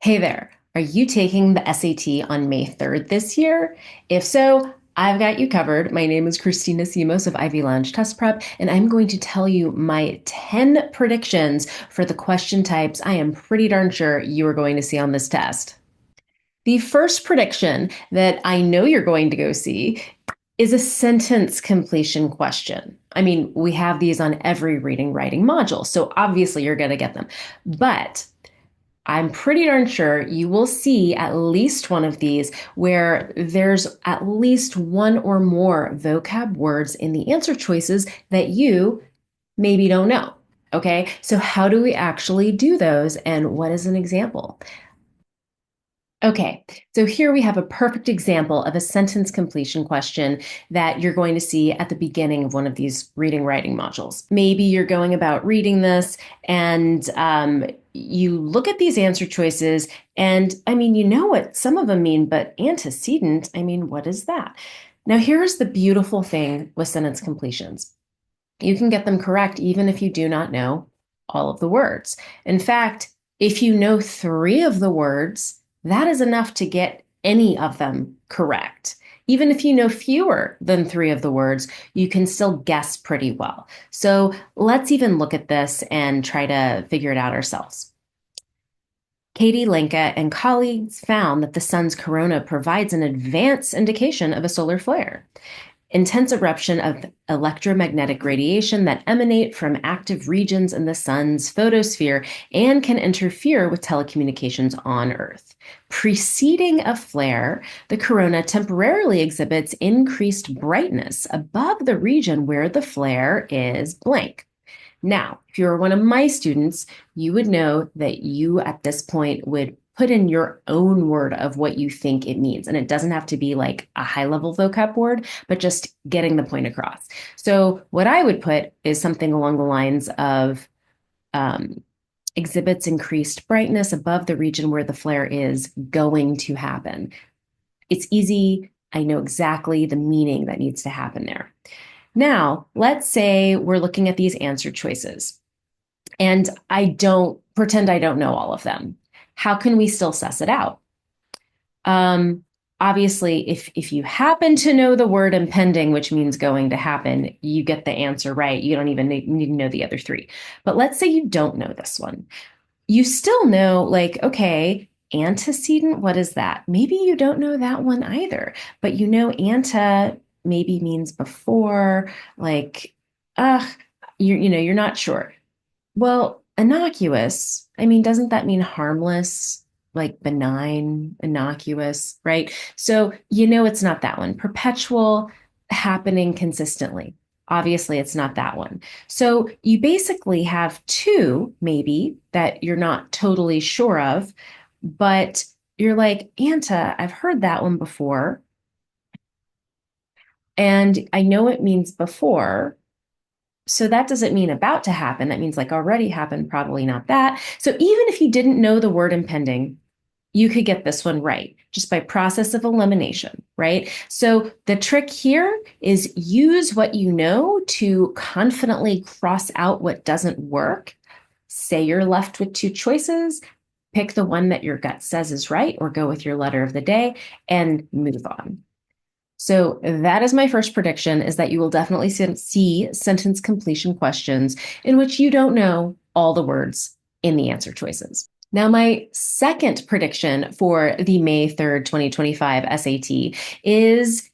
Hey there, are you taking the SAT on May 3rd this year? If so, I've got you covered. My name is Kristina Simos of Ivy Lounge Test Prep, and I'm going to tell you my 10 predictions for the question types I am pretty darn sure you are going to see on this test. The first prediction that I know you're going to go see is a sentence completion question. I mean, we have these on every reading writing module, so obviously you're going to get them. But I'm pretty darn sure you will see at least one of these where there's at least one or more vocab words in the answer choices that you maybe don't know. Okay, so how do we actually do those, and what is an example? Okay, so here we have a perfect example of a sentence completion question that you're going to see at the beginning of one of these reading writing modules. Maybe you're going about reading this and you look at these answer choices, and I mean, you know what some of them mean, but antecedent, I mean, what is that? Now, here's the beautiful thing with sentence completions. You can get them correct even if you do not know all of the words. In fact, if you know three of the words, that is enough to get any of them correct. Even if you know fewer than three of the words, you can still guess pretty well. So let's even look at this and try to figure it out ourselves. Katie Lenka and colleagues found that the sun's corona provides an advance indication of a solar flare. Intense eruption of electromagnetic radiation that emanate from active regions in the sun's photosphere and can interfere with telecommunications on Earth. Preceding a flare, the corona temporarily exhibits increased brightness above the region where the flare is blank. Now, if you're one of my students, you would know that you at this point would put in your own word of what you think it means. And it doesn't have to be like a high level vocab word, but just getting the point across. So, what I would put is something along the lines of exhibits increased brightness above the region where the flare is going to happen. It's easy. I know exactly the meaning that needs to happen there. Now, let's say we're looking at these answer choices and I don't pretend I don't know all of them. How can we still suss it out? Obviously, if you happen to know the word impending, which means going to happen, you get the answer right. You don't even need to know the other three. But let's say you don't know this one. You still know, like, okay, antecedent, what is that? Maybe you don't know that one either, but you know ante maybe means before, like, uh, you're not sure. Well, innocuous, I mean, doesn't that mean harmless, like benign, innocuous, right? So you know it's not that one. Perpetual, happening consistently. Obviously, it's not that one. So you basically have two, maybe, that you're not totally sure of, but you're like, Anta, I've heard that one before. And I know it means before, so that doesn't mean about to happen. That means like already happened, probably not that. So even if you didn't know the word impending, you could get this one right just by process of elimination, right? So the trick here is use what you know to confidently cross out what doesn't work. Say you're left with two choices, pick the one that your gut says is right, or go with your letter of the day and move on. So that is my first prediction, is that you will definitely see sentence completion questions in which you don't know all the words in the answer choices. Now, my second prediction for the May 3rd, 2025 SAT is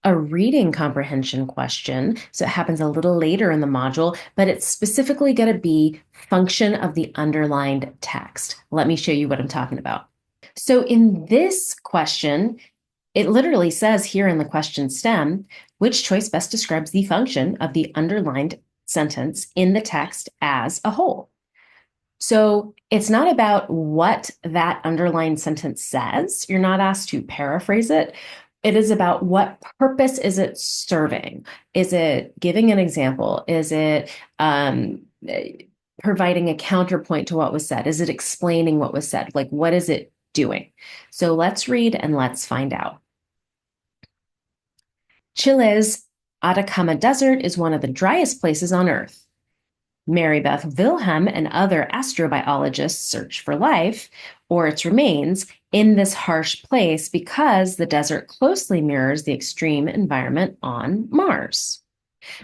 a reading comprehension question. So it happens a little later in the module, but it's specifically going to be function of the underlined text. Let me show you what I'm talking about. So in this question, it literally says here in the question stem, which choice best describes the function of the underlined sentence in the text as a whole? So it's not about what that underlined sentence says. You're not asked to paraphrase it. It is about what purpose is it serving? Is it giving an example? Is it providing a counterpoint to what was said? Is it explaining what was said? Like, what is it doing? So let's read and let's find out. Chile's Atacama Desert is one of the driest places on Earth. Mary Beth Wilhelm and other astrobiologists search for life. or its remains in this harsh place because the desert closely mirrors the extreme environment on Mars.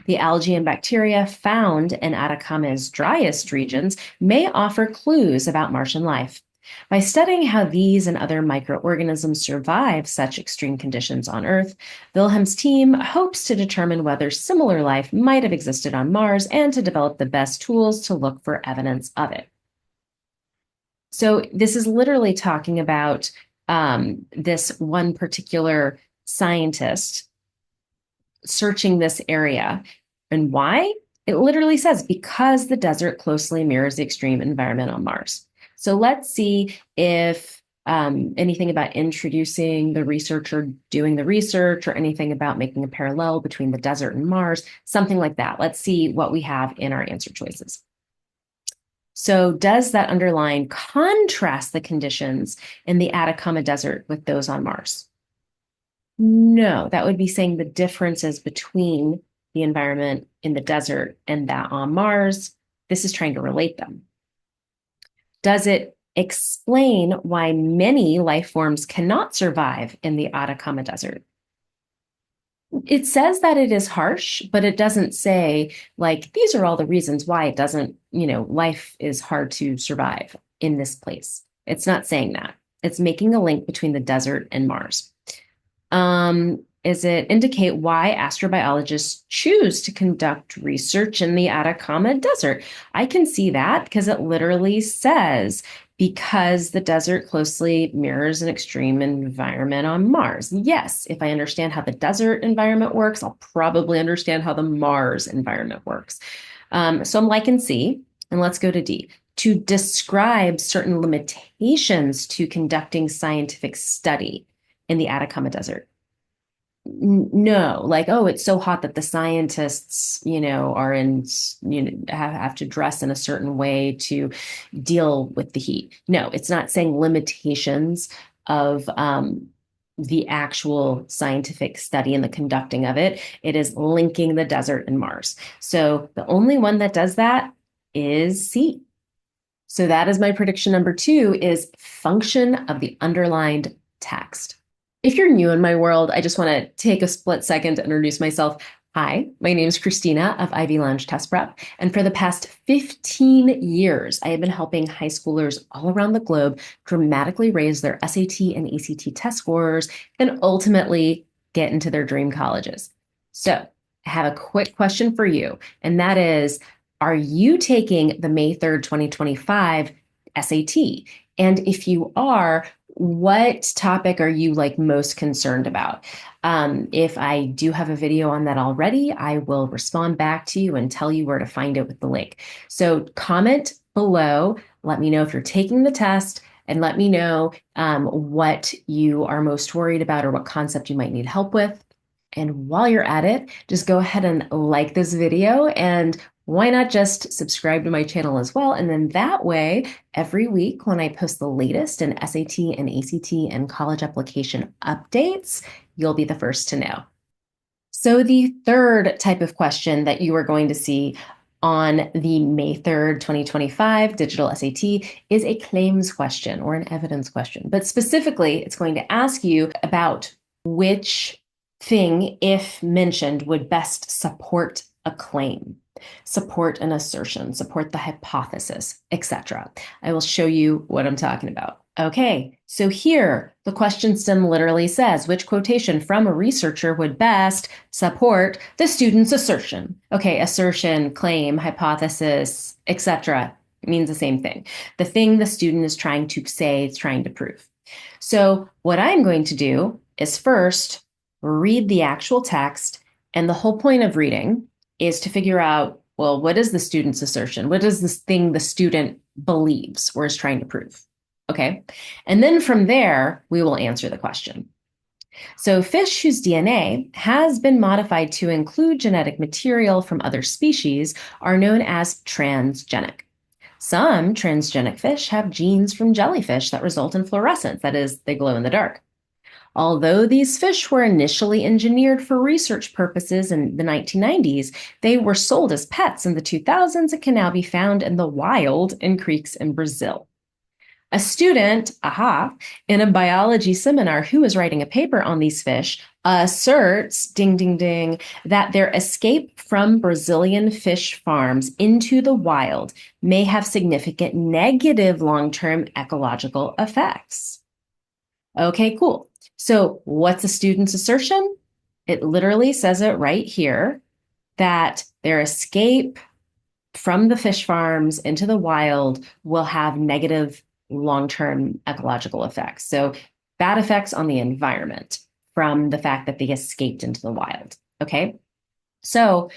The algae and bacteria found in Atacama's driest regions may offer clues about Martian life. By studying how these and other microorganisms survive such extreme conditions on Earth, Wilhelm's team hopes to determine whether similar life might have existed on Mars and to develop the best tools to look for evidence of it. So this is literally talking about this one particular scientist searching this area. And why? It literally says, because the desert closely mirrors the extreme environment on Mars. So let's see if anything about introducing the research or doing the research or anything about making a parallel between the desert and Mars, something like that. Let's see what we have in our answer choices. So does that underline contrast the conditions in the Atacama Desert with those on Mars? No, that would be saying the differences between the environment in the desert and that on Mars. This is trying to relate them. Does it explain why many life forms cannot survive in the Atacama Desert? It says that it is harsh, but it doesn't say, like, these are all the reasons why it doesn't, life is hard to survive in this place. It's not saying that. It's making a link between the desert and Mars. Is it indicate why astrobiologists choose to conduct research in the Atacama Desert? I can see that because it literally says, because the desert closely mirrors an extreme environment on Mars. Yes, if I understand how the desert environment works, I'll probably understand how the Mars environment works. So I'm liking C, and let's go to D. To describe certain limitations to conducting scientific study in the Atacama Desert. No, like, oh, it's so hot that the scientists, are in, have to dress in a certain way to deal with the heat. No, it's not saying limitations of the actual scientific study and the conducting of it. It is linking the desert and Mars. So the only one that does that is C. So that is my prediction number 2 is function of the underlined text. If you're new in my world, I just want to take a split second to introduce myself. Hi, my name is Kristina of Ivy Lounge Test Prep, and for the past 15 years, I have been helping high schoolers all around the globe dramatically raise their SAT and ACT test scores and ultimately get into their dream colleges. So I have a quick question for you, and that is, are you taking the May 3rd, 2025 SAT? And if you are, what topic are you most concerned about? If I do have a video on that already, I will respond back to you and tell you where to find it with the link. So comment below, let me know if you're taking the test, and let me know what you are most worried about or what concept you might need help with. And while you're at it, just go ahead and like this video, and why not just subscribe to my channel as well? And then that way, every week when I post the latest in SAT and ACT and college application updates, you'll be the first to know. So the third type of question that you are going to see on the May 3rd, 2025 digital SAT is a claims question or an evidence question. But specifically, it's going to ask you about which thing, if mentioned, would best support a claim, support an assertion, support the hypothesis, etc. I will show you what I'm talking about. Okay, so here the question stem literally says, which quotation from a researcher would best support the student's assertion? Okay, assertion, claim, hypothesis, etc. means the same thing. The thing the student is trying to say, it's trying to prove. So what I'm going to do is first read the actual text, and the whole point of reading is to figure out, well, what is the student's assertion? What is this thing the student believes or is trying to prove? Okay. And then from there, we will answer the question. So fish whose DNA has been modified to include genetic material from other species are known as transgenic. Some transgenic fish have genes from jellyfish that result in fluorescence, that is, they glow in the dark. Although these fish were initially engineered for research purposes in the 1990s, they were sold as pets in the 2000s and can now be found in the wild in creeks in Brazil. A student, in a biology seminar who is writing a paper on these fish asserts, ding, ding, ding, that their escape from Brazilian fish farms into the wild may have significant negative long-term ecological effects. Okay, cool. So what's the student's assertion? It literally says it right here that their escape from the fish farms into the wild will have negative long-term ecological effects. So bad effects on the environment from the fact that they escaped into the wild. Okay. So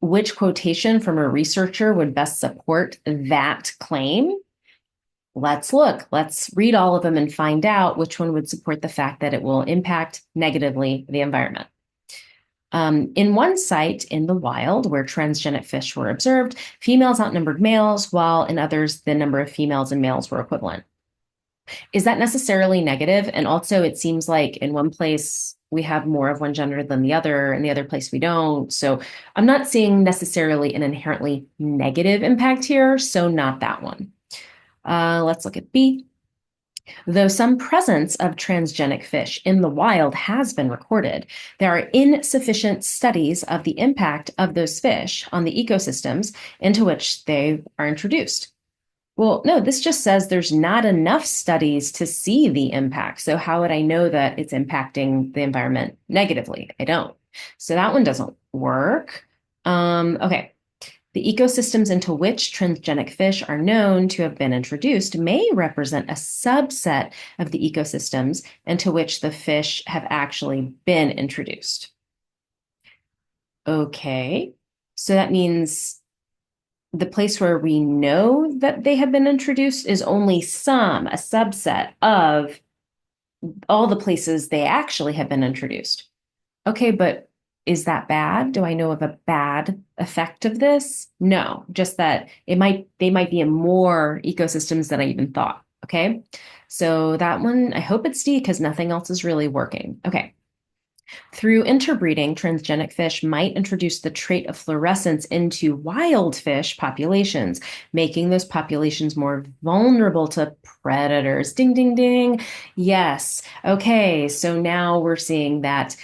which quotation from a researcher would best support that claim? Let's look. Let's read all of them and find out which one would support the fact that it will impact negatively the environment. In one site in the wild where transgenic fish were observed, females outnumbered males, while in others, the number of females and males were equivalent. Is that necessarily negative? And also, it seems like in one place, we have more of one gender than the other, and the other place we don't. So I'm not seeing necessarily an inherently negative impact here, so not that one. Let's look at B. Though some presence of transgenic fish in the wild has been recorded, there are insufficient studies of the impact of those fish on the ecosystems into which they are introduced. Well, no, this just says there's not enough studies to see the impact. So how would I know that it's impacting the environment negatively? I don't. So that one doesn't work. Okay. The ecosystems into which transgenic fish are known to have been introduced may represent a subset of the ecosystems into which the fish have actually been introduced. Okay, so that means the place where we know that they have been introduced is only a subset of all the places they actually have been introduced. Okay, but is that bad? Do I know of a bad effect of this? No, just that they might be in more ecosystems than I even thought. Okay. So that one, I hope it's D because nothing else is really working. Okay. Through interbreeding, transgenic fish might introduce the trait of fluorescence into wild fish populations, making those populations more vulnerable to predators. Ding, ding, ding. Yes. Okay. So now we're seeing that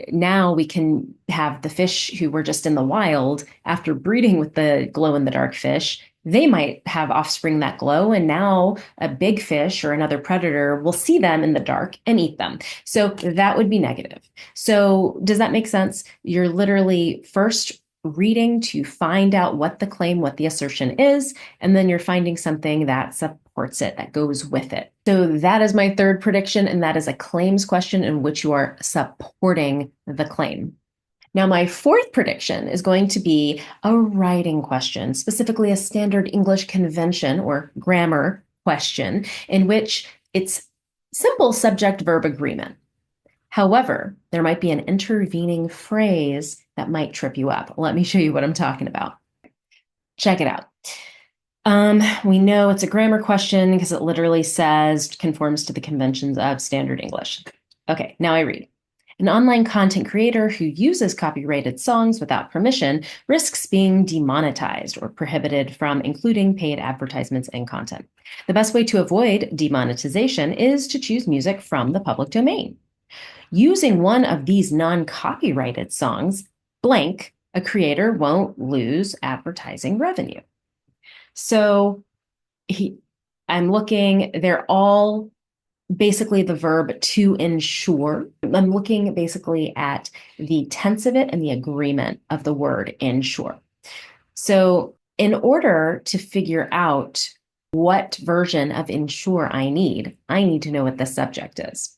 now we can have the fish who were just in the wild after breeding with the glow-in-the-dark fish. They might have offspring that glow, and now a big fish or another predator will see them in the dark and eat them. So that would be negative. So does that make sense? You're literally first reading to find out what the claim, what the assertion is, and then you're finding something that supports it, that goes with it. So that is my third prediction, and that is a claims question in which you are supporting the claim. Now, my fourth prediction is going to be a writing question, specifically a standard English convention or grammar question, in which it's simple subject-verb agreement. However, there might be an intervening phrase that might trip you up. Let me show you what I'm talking about. Check it out. We know it's a grammar question because it literally says conforms to the conventions of standard English. Okay, now I read. An online content creator who uses copyrighted songs without permission risks being demonetized or prohibited from including paid advertisements in content. The best way to avoid demonetization is to choose music from the public domain. Using one of these non-copyrighted songs, blank, a creator won't lose advertising revenue. So I'm looking, they're all basically the verb to ensure. I'm looking basically at the tense of it and the agreement of the word ensure. So in order to figure out what version of ensure I need to know what the subject is.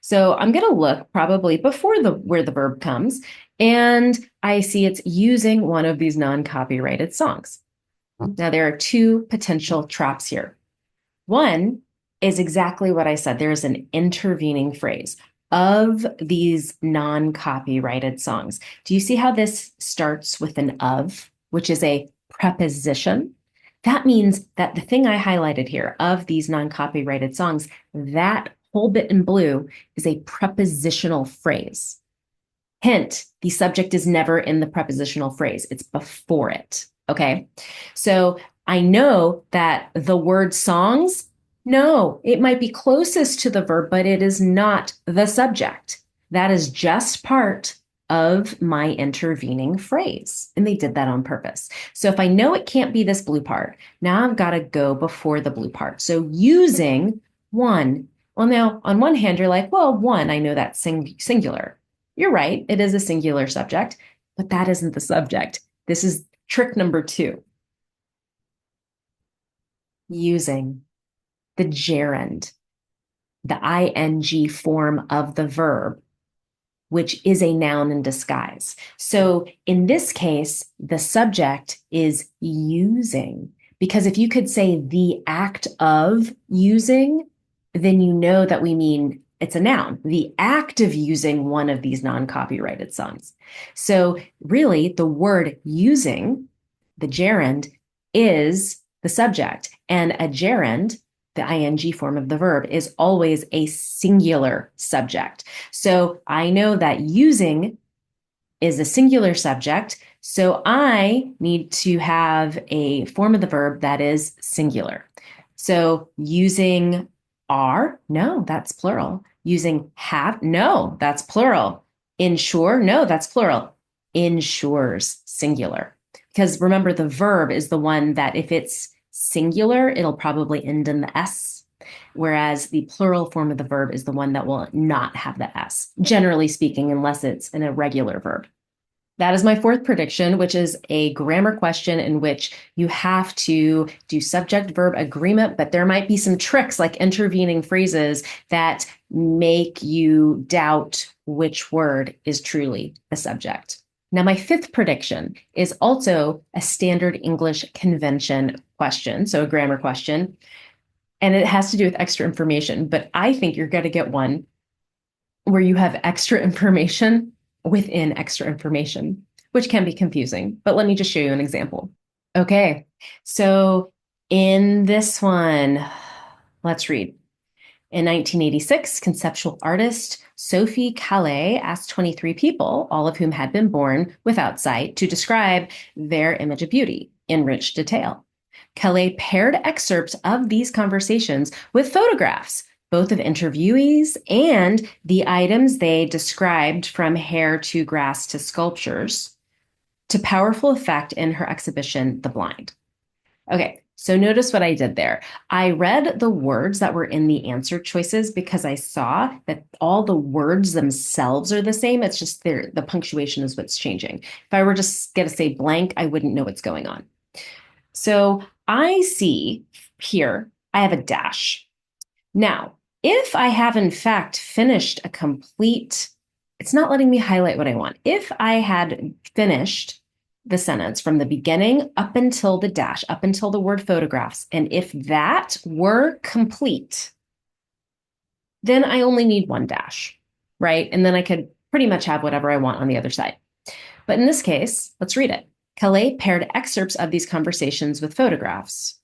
So I'm going to look probably before where the verb comes, and I see it's using one of these non-copyrighted songs. Now there are two potential traps here. One is exactly what I said. There's an intervening phrase of these non-copyrighted songs. Do you see how this starts with an of, which is a preposition? That means that the thing I highlighted here of these non-copyrighted songs, that whole bit in blue is a prepositional phrase. Hint, the subject is never in the prepositional phrase. It's before it. Okay. So I know that the word songs, no, it might be closest to the verb, but it is not the subject. That is just part of my intervening phrase. And they did that on purpose. So if I know it can't be this blue part, now I've got to go before the blue part. So using one. Well, now on one hand, you're like, well, one, I know that's singular. You're right. It is a singular subject, but that isn't the subject. This is trick number two. Using the gerund, the ing form of the verb, which is a noun in disguise. So in this case, the subject is using, because if you could say the act of using, then you know that we mean it's a noun, the act of using one of these non-copyrighted songs. So really, the word using, the gerund, is the subject, and a gerund, the ing form of the verb, is always a singular subject. So I know that using is a singular subject, so I need to have a form of the verb that is singular. So using are, no, that's plural. Using have, no, that's plural. Ensure, no, that's plural. Ensures, singular. Because remember, the verb is the one that if it's singular, it'll probably end in the S, whereas the plural form of the verb is the one that will not have the S, generally speaking, unless it's an irregular verb. That is my fourth prediction, which is a grammar question in which you have to do subject-verb agreement, but there might be some tricks like intervening phrases that make you doubt which word is truly the subject. Now, my fifth prediction is also a standard English convention question, so a grammar question, and it has to do with extra information, but I think you're going to get one where you have extra information within extra information, which can be confusing, but let me just show you an example. Okay, so in this one, let's read. In 1986, conceptual artist Sophie Calais asked 23 people, all of whom had been born without sight, to describe their image of beauty in rich detail. Calais paired excerpts of these conversations with photographs, both of interviewees and the items they described, from hair to grass to sculptures, to powerful effect in her exhibition, The Blind. Okay, so notice what I did there. I read the words that were in the answer choices because I saw that all the words themselves are the same. It's just the punctuation is what's changing. If I were just going to say blank, I wouldn't know what's going on. So I see here, I have a dash. Now, if I have in fact finished a complete, it's not letting me highlight what I want. If I had finished the sentence from the beginning up until the dash, up until the word photographs, and if that were complete, then I only need one dash, right? And then I could pretty much have whatever I want on the other side. But in this case, let's read it. Calais paired excerpts of these conversations with photographs.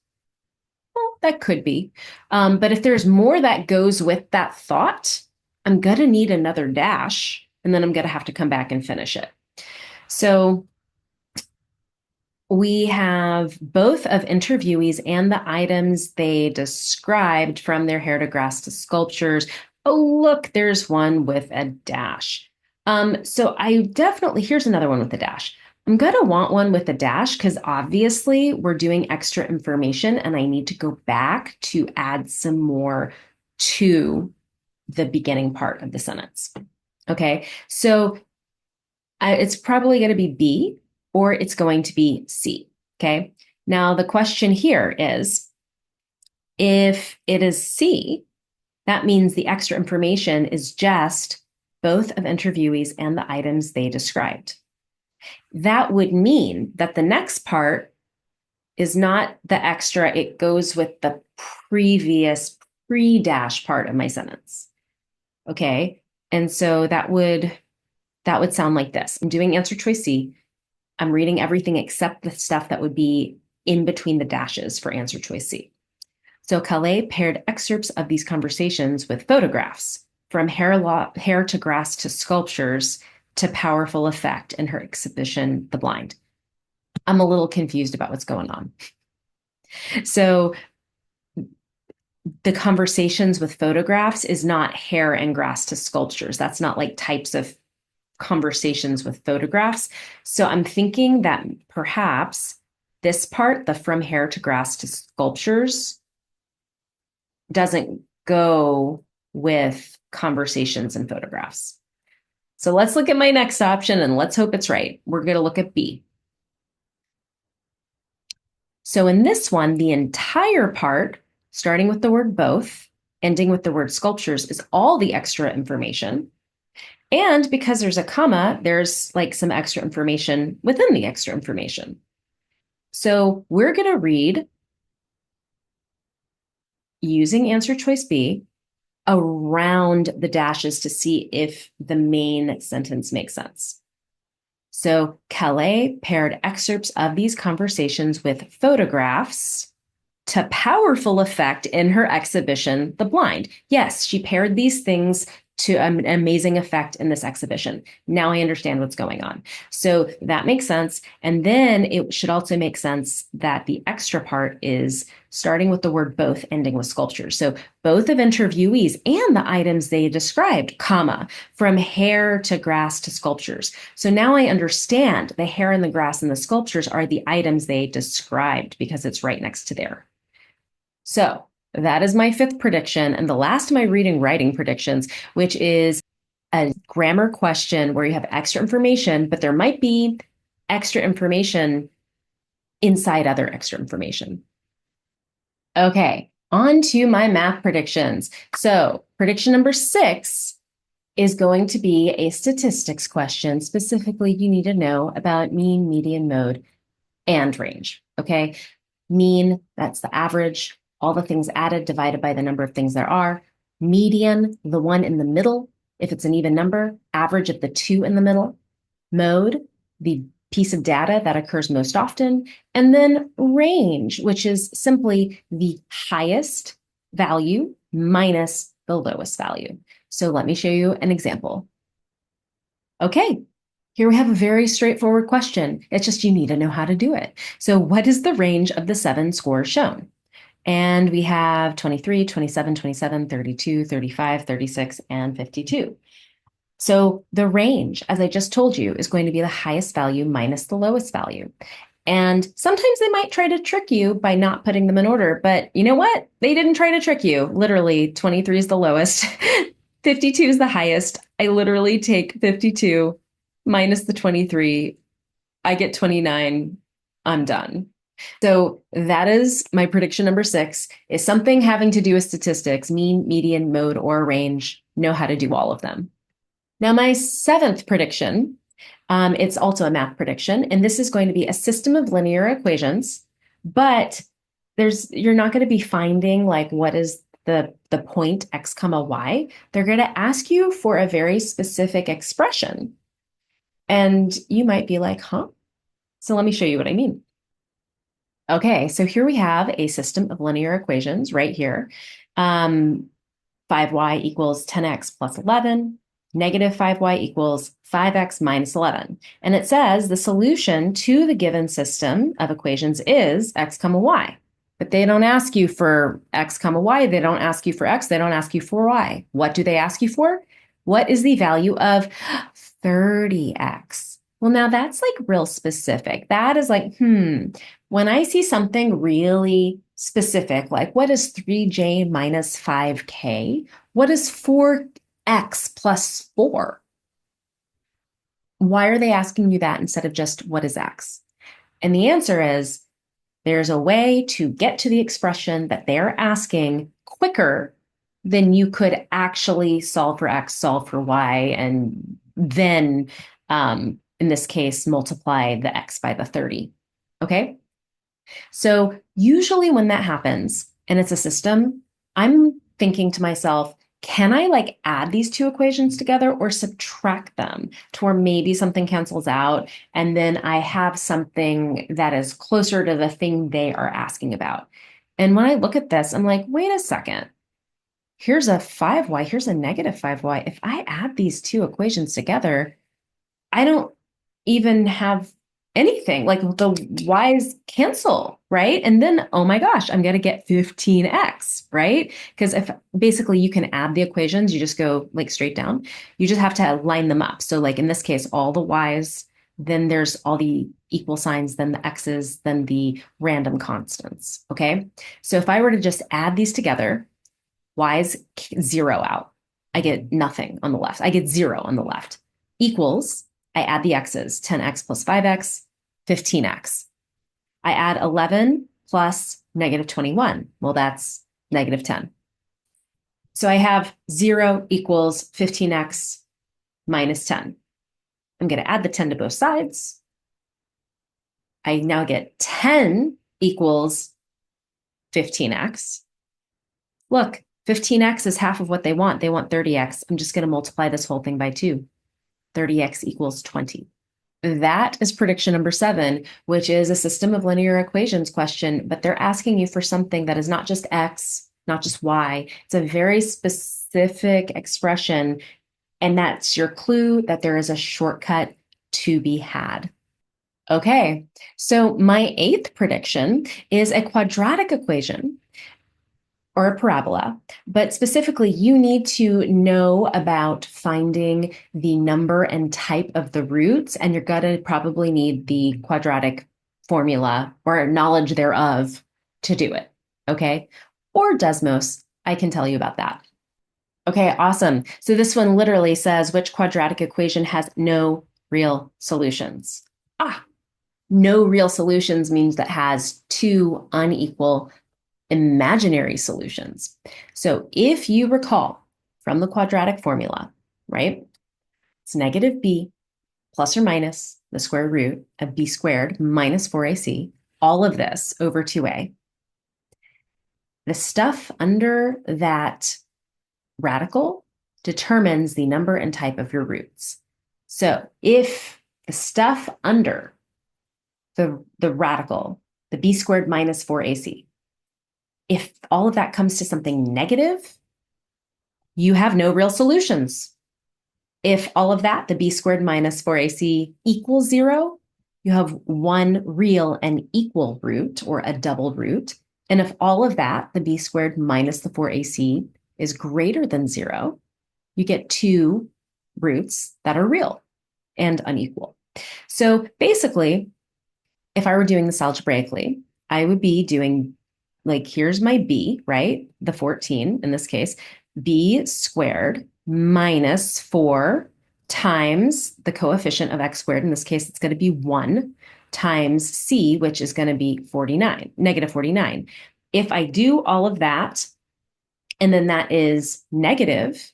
Well, that could be. But if there's more that goes with that thought, I'm going to need another dash, and then I'm going to have to come back and finish it. So we have both of interviewees and the items they described, from their hair to grass to sculptures. Oh, look, there's one with a dash. So I definitely, here's another one with a dash. I'm going to want one with a dash because obviously we're doing extra information and I need to go back to add some more to the beginning part of the sentence. Okay, so it's probably going to be B, or it's going to be C. Okay, now the question here is, if it is C, that means the extra information is just both of interviewees and the items they described. That would mean that the next part is not the extra, it goes with the previous pre-dash part of my sentence. Okay, and so that would sound like this. I'm doing answer choice C. I'm reading everything except the stuff that would be in between the dashes for answer choice C. So Calais paired excerpts of these conversations with photographs, from hair to grass to sculptures, to powerful effect in her exhibition, The Blind. I'm a little confused about what's going on. So the conversations with photographs is not hair and grass to sculptures. That's not like types of conversations with photographs. So I'm thinking that perhaps this part, the from hair to grass to sculptures, doesn't go with conversations and photographs. So let's look at my next option and let's hope it's right. We're going to look at B. So in this one, the entire part, starting with the word both, ending with the word sculptures, is all the extra information. And because there's a comma, there's like some extra information within the extra information. So we're going to read using answer choice B around the dashes to see if the main sentence makes sense. So Calais paired excerpts of these conversations with photographs to powerful effect in her exhibition, The Blind. Yes, she paired these things to an amazing effect in this exhibition. Now I understand what's going on. So that makes sense. And then it should also make sense that the extra part is starting with the word both, ending with sculptures. So both of interviewees and the items they described, comma, from hair to grass to sculptures. So now I understand the hair and the grass and the sculptures are the items they described because it's right next to there. So that is my fifth prediction. And the last of my reading writing predictions, which is a grammar question where you have extra information, but there might be extra information inside other extra information. Okay, on to my math predictions. So prediction number 6 is going to be a statistics question. Specifically, you need to know about mean, median, mode, and range. Okay, mean, that's the average, all the things added divided by the number of things there are. Median, the one in the middle, if it's an even number, average of the two in the middle. Mode, the piece of data that occurs most often. And then range, which is simply the highest value minus the lowest value. So let me show you an example. Okay, here we have a very straightforward question. It's just you need to know how to do it. So what is the range of the 7 scores shown? And we have 23, 27, 27, 32, 35, 36, and 52. So the range, as I just told you, is going to be the highest value minus the lowest value. And sometimes they might try to trick you by not putting them in order, but you know what? They didn't try to trick you. Literally, 23 is the lowest, 52 is the highest. I literally take 52 minus the 23. I get 29. I'm done. So that is my prediction number 6 is something having to do with statistics, mean, median, mode, or range. Know how to do all of them. Now, my 7th prediction, it's also a math prediction, and this is going to be a system of linear equations, but you're not going to be finding like what is the point x comma y. They're going to ask you for a very specific expression. And you might be like, huh? So let me show you what I mean. Okay, so here we have a system of linear equations right here. 5y equals 10x plus 11. Negative 5y equals 5x minus 11. And it says the solution to the given system of equations is x comma y. But they don't ask you for x comma y. They don't ask you for x. They don't ask you for y. What do they ask you for? What is the value of 30x? Well, now that's like real specific. That is like, when I see something really specific, like what is 3j minus 5k? What is 4x plus 4? Why are they asking you that instead of just what is x? And the answer is there's a way to get to the expression that they're asking quicker than you could actually solve for x, solve for y, and then, in this case, multiply the x by the 30. Okay? So usually when that happens and it's a system, I'm thinking to myself, can I like add these two equations together or subtract them to where maybe something cancels out and then I have something that is closer to the thing they are asking about? And when I look at this, I'm like, wait a second. Here's a 5y, here's a negative 5y. If I add these two equations together, I don't even have anything. Like the y's cancel. right? And then, oh my gosh, I'm going to get 15x, right? Because if basically you can add the equations, you just go like straight down. You just have to line them up. So like in this case, all the y's, then there's all the equal signs, then the x's, then the random constants, okay? So if I were to just add these together, y's zero out. I get nothing on the left. I get zero on the left. Equals, I add the x's, 10x plus 5x, 15x. I add 11 plus negative 21. Well, that's negative 10. So I have 0 equals 15x minus 10. I'm going to add the 10 to both sides. I now get 10 equals 15x. Look, 15x is half of what they want. They want 30x. I'm just going to multiply this whole thing by 2. 30x equals 20. That is prediction number 7, which is a system of linear equations question, but they're asking you for something that is not just x, not just y. It's a very specific expression, and that's your clue that there is a shortcut to be had. Okay, so my 8th prediction is a quadratic equation or a parabola, but specifically you need to know about finding the number and type of the roots, and you're gonna probably need the quadratic formula or knowledge thereof to do it, okay? Or Desmos, I can tell you about that. Okay, awesome. So this one literally says, which quadratic equation has no real solutions? No real solutions means that has two unequal imaginary solutions. So if you recall from the quadratic formula, right, it's negative b plus or minus the square root of b squared minus 4ac, all of this over 2a. The stuff under that radical determines the number and type of your roots. So if the stuff under the radical, the b squared minus 4ac, if all of that comes to something negative, you have no real solutions. If all of that, the b squared minus 4ac equals 0, you have one real and equal root or a double root. And if all of that, the b squared minus the 4ac is greater than 0, you get two roots that are real and unequal. So basically, if I were doing this algebraically, I would be doing like, here's my b, right? The 14 in this case, b squared minus 4 times the coefficient of x squared. In this case, it's going to be 1 times c, which is going to be 49, negative 49. If I do all of that, and then that is negative,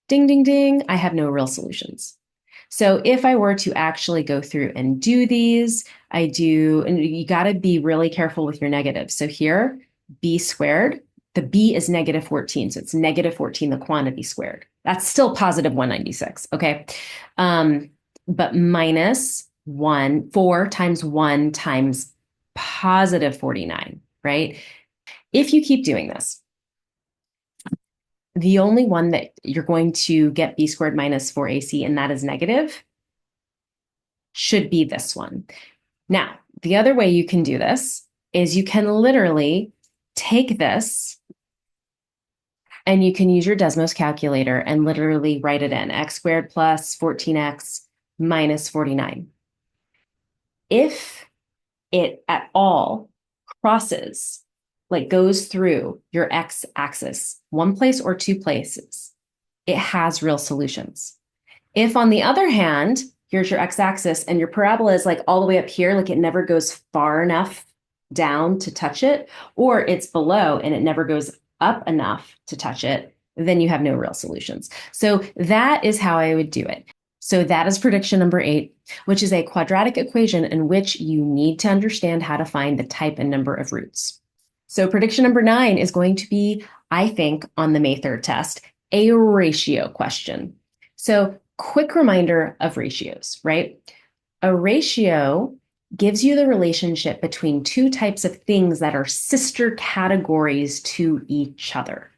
ding, ding, ding, I have no real solutions. So if I were to actually go through and do these, I do, and you got to be really careful with your negatives. So here, b squared, the b is negative 14. So it's negative 14, the quantity squared. That's still positive 196, okay? But minus 4 times 1 times positive 49, right? If you keep doing this, the only one that you're going to get b squared minus 4ac, and that is negative, should be this one. Now, the other way you can do this is you can literally take this and you can use your Desmos calculator and literally write it in, x squared plus 14x minus 49. If it at all crosses, like goes through your x-axis, one place or two places, it has real solutions. If on the other hand, here's your x-axis and your parabola is like all the way up here, like it never goes far enough down to touch it, or it's below and it never goes up enough to touch it, then you have no real solutions. So that is how I would do it. So that is prediction number 8, which is a quadratic equation in which you need to understand how to find the type and number of roots. So prediction number 9 is going to be, I think, on the May 3rd test, a ratio question. So quick reminder of ratios, right? A ratio gives you the relationship between two types of things that are sister categories to each other.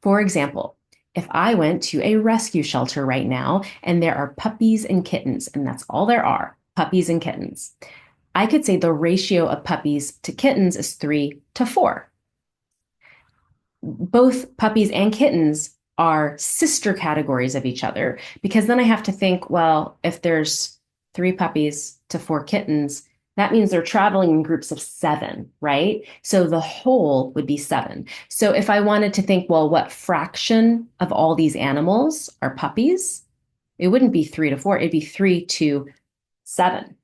For example, if I went to a rescue shelter right now and there are puppies and kittens, and that's all there are, puppies and kittens, I could say the ratio of puppies to kittens is 3 to 4. Both puppies and kittens are sister categories of each other, because then I have to think, well, if there's 3 puppies to 4 kittens, that means they're traveling in groups of 7, right? So the whole would be 7. So if I wanted to think, well, what fraction of all these animals are puppies? It wouldn't be 3 to 4, it'd be 3 to 7.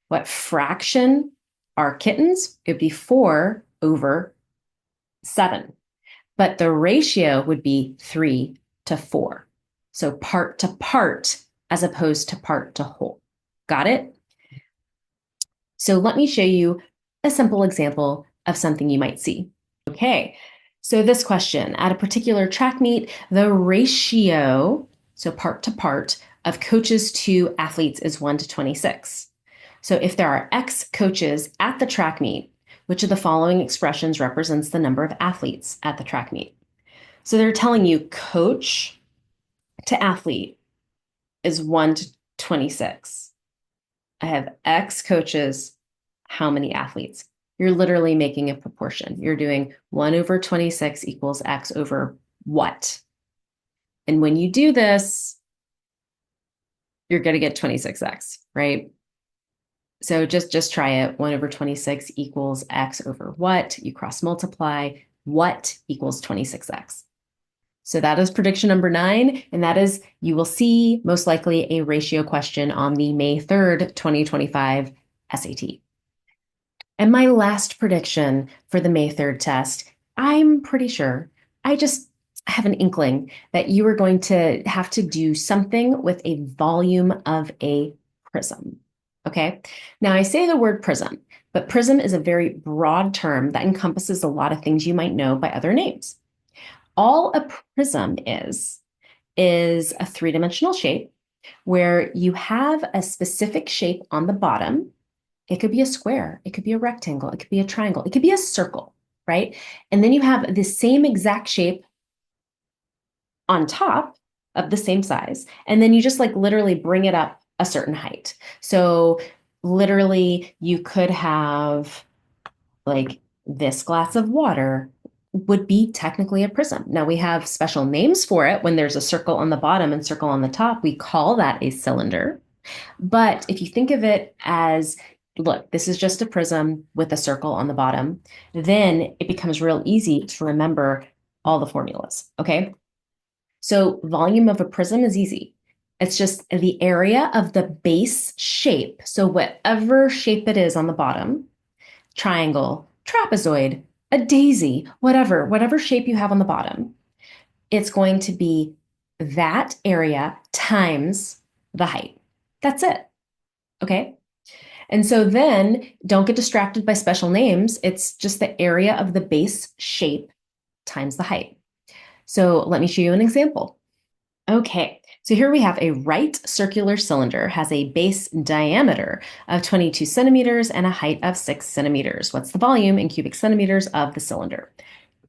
What fraction are kittens? It'd be 4/7. But the ratio would be 3 to 4. So part to part as opposed to part to whole. Got it? So let me show you a simple example of something you might see. Okay, so this question, at a particular track meet, the ratio, so part to part, of coaches to athletes is 1 to 26. So if there are X coaches at the track meet, which of the following expressions represents the number of athletes at the track meet? So they're telling you coach to athlete is 1 to 26. I have X coaches, how many athletes? You're literally making a proportion. You're doing 1/26 equals X over what? And when you do this, you're going to get 26X, right? So just try it. 1/26 equals X over what? You cross multiply. What equals 26X? So that is prediction number 9. And that is, you will see most likely a ratio question on the May 3rd, 2025 SAT. And my last prediction for the May 3rd test, I'm pretty sure, I just have an inkling that you are going to have to do something with a volume of a prism. Okay. Now I say the word prism, but prism is a very broad term that encompasses a lot of things you might know by other names. All a prism is a three-dimensional shape where you have a specific shape on the bottom. It could be a square, it could be a rectangle, it could be a triangle, it could be a circle, right? And then you have the same exact shape on top of the same size. And then you just like literally bring it up a certain height. So literally you could have like this glass of water would be technically a prism. Now we have special names for it. When there's a circle on the bottom and circle on the top, we call that a cylinder. But if you think of it as, look, this is just a prism with a circle on the bottom, then it becomes real easy to remember all the formulas, okay? So volume of a prism is easy. It's just the area of the base shape. So whatever shape it is on the bottom, triangle, trapezoid, a daisy, whatever shape you have on the bottom, it's going to be that area times the height. That's it. Okay. And so then don't get distracted by special names. It's just the area of the base shape times the height. So let me show you an example. Okay. So here we have a right circular cylinder, has a base diameter of 22 centimeters and a height of 6 centimeters. What's the volume in cubic centimeters of the cylinder?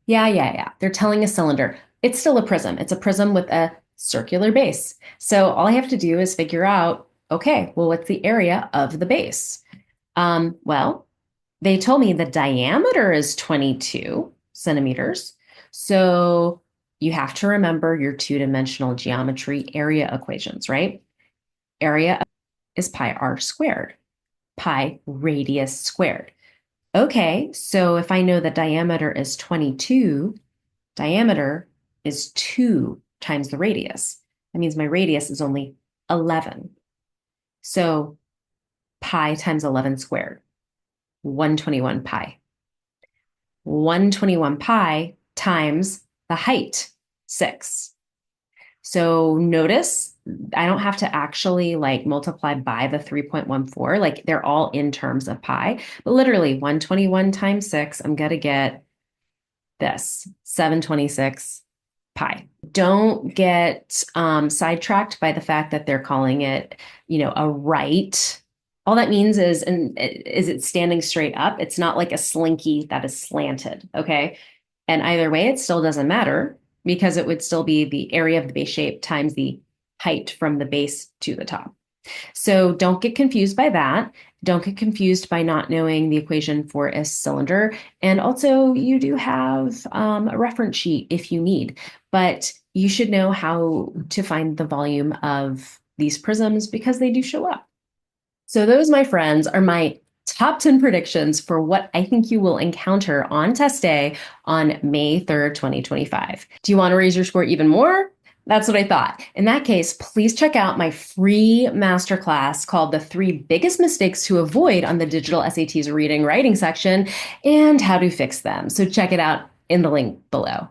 Yeah. They're telling a cylinder. It's still a prism. It's a prism with a circular base. So all I have to do is figure out, okay, well, what's the area of the base? Well, they told me the diameter is 22 centimeters. So you have to remember your two-dimensional geometry area equations, right? Area is pi r squared, pi radius squared. Okay, so if I know the diameter is 22, diameter is 2 times the radius. That means my radius is only 11. So pi times 11 squared, 121 pi. 121 pi times the height, 6. So notice I don't have to actually like multiply by the 3.14. Like they're all in terms of pi, but literally 121 times 6, I'm going to get this, 726 pi. Don't get sidetracked by the fact that they're calling it, a right. All that means is it's standing straight up. It's not like a slinky that is slanted, okay? And either way, it still doesn't matter because it would still be the area of the base shape times the height from the base to the top. So don't get confused by that. Don't get confused by not knowing the equation for a cylinder. And also, you do have a reference sheet if you need, but you should know how to find the volume of these prisms because they do show up. So those, my friends, are my top 10 predictions for what I think you will encounter on test day on May 3rd, 2025. Do you want to raise your score even more? That's what I thought. In that case, please check out my free masterclass called The 3 Biggest Mistakes to Avoid on the Digital SATs Reading Writing section and How to Fix Them. So check it out in the link below.